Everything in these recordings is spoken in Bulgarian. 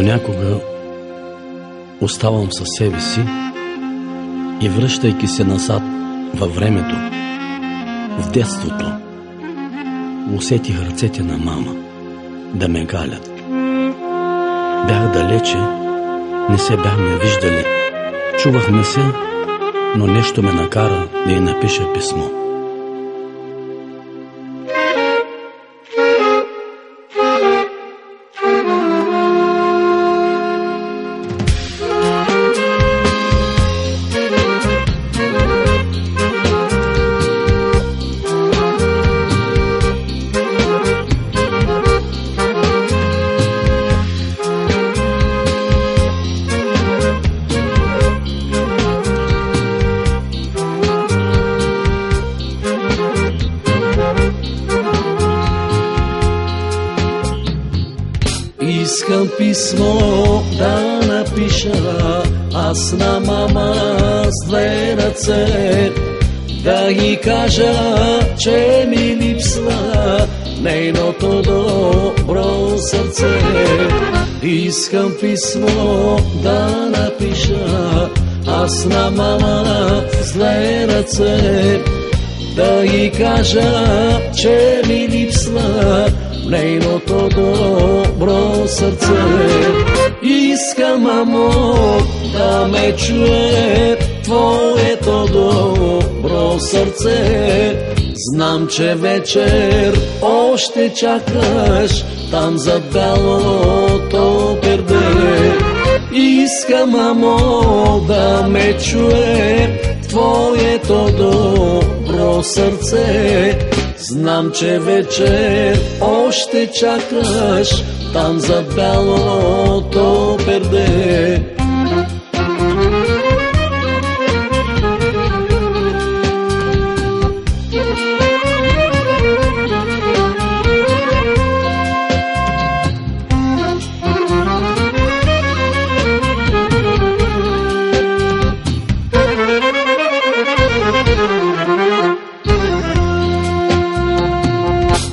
Понякога оставам със себе си и връщайки се назад във времето, в детството, усетих ръцете на мама да ме галят. Бях далече, не се бяхме виждали. Чувахме се, но нещо ме накара да й напиша писмо. Искам писмо да напиша аз на мама с две ръце, да ги кажа, че ми липсва нейното добро сърце. Искам писмо да напиша аз на мама с две ръце, да ги кажа, че ми липсва нейното добро сърце. Искам, мамо, да ме чуе твоето добро сърце. Знам, че вечер още чакаш там за бялото перде. Искам, мамо, да ме чуе твоето добро сърце. Знам, че вечер още чакаш там за бялото перде.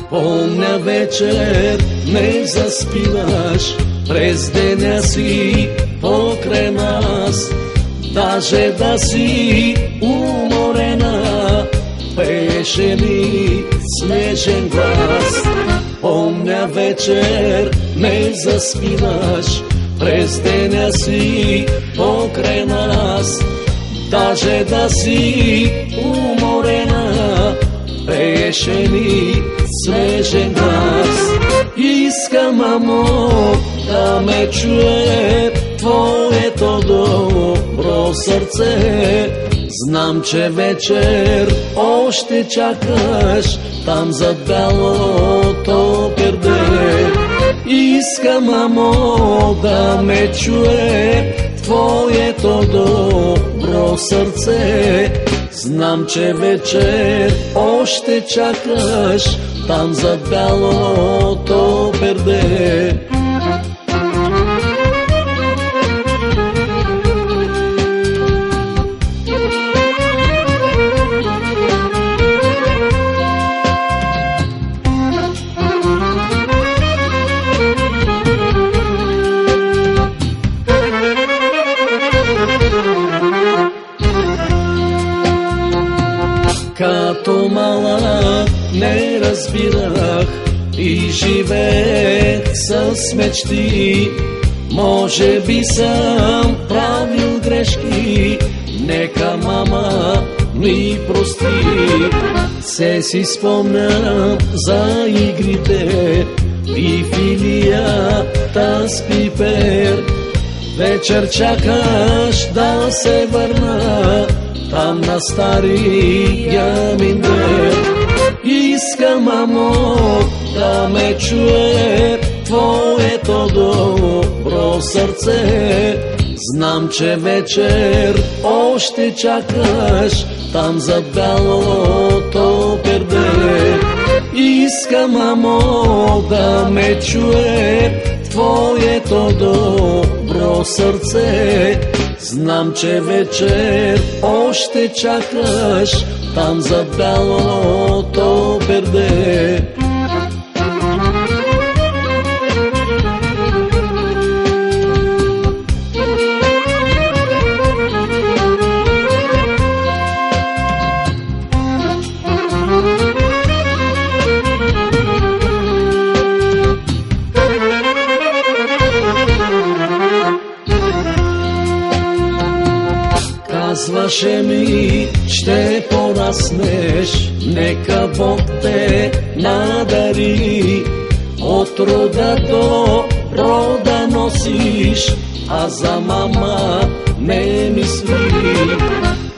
Помня вечер не заспиваш, през деня си покрай нас, даже да си уморена, пееше ми снежен глас. Помня вечер не заспиваш, през деня си покрай нас, даже да си уморена, пееше ми снежен глас. Искам, мамо, да ме чуе твоето добро сърце. Знам, че вечер още чакаш там за бялото перде. Искам, мамо, да ме чуе твоето добро сърце. Знам, че вечер още чакаш там за бялото перде. Като малък не разбирах и живеех с мечти. Може би съм правил грешки, нека мама ми прости. Се си спомням за игрите и филията с пипер. Вечер чакаш да се върна там на стария миндер. Искам, мамо, да ме чуе твоето добро сърце. Знам, че вечер още чакаш там за бялото перде. Искам, мамо, да ме чуе твоето добро сърце. Знам, че вечер още чакаш там за бялото перде. Казваше ми, ще пораснеш, нека Бог те надари. От рода до рода носиш, а за мама не мисли.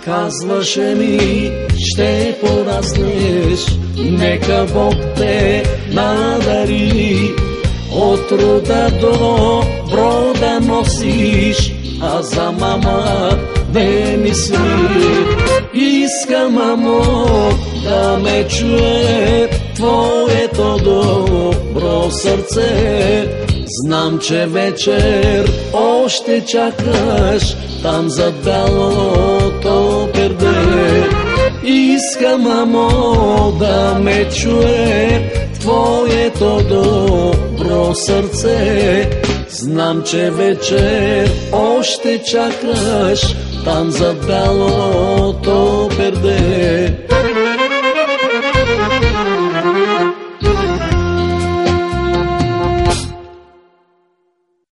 Казваше ми, ще пораснеш, нека Бог те надари. От рода до рода носиш, а за мама не мисли. Искам, мамо, да ме чуе твоето добро сърце. Знам, че вечер още чакаш там за бялото перде. Искам, мамо, да ме чуе твоето добро сърце. Знам, че вечер още чакаш там за бялото перде.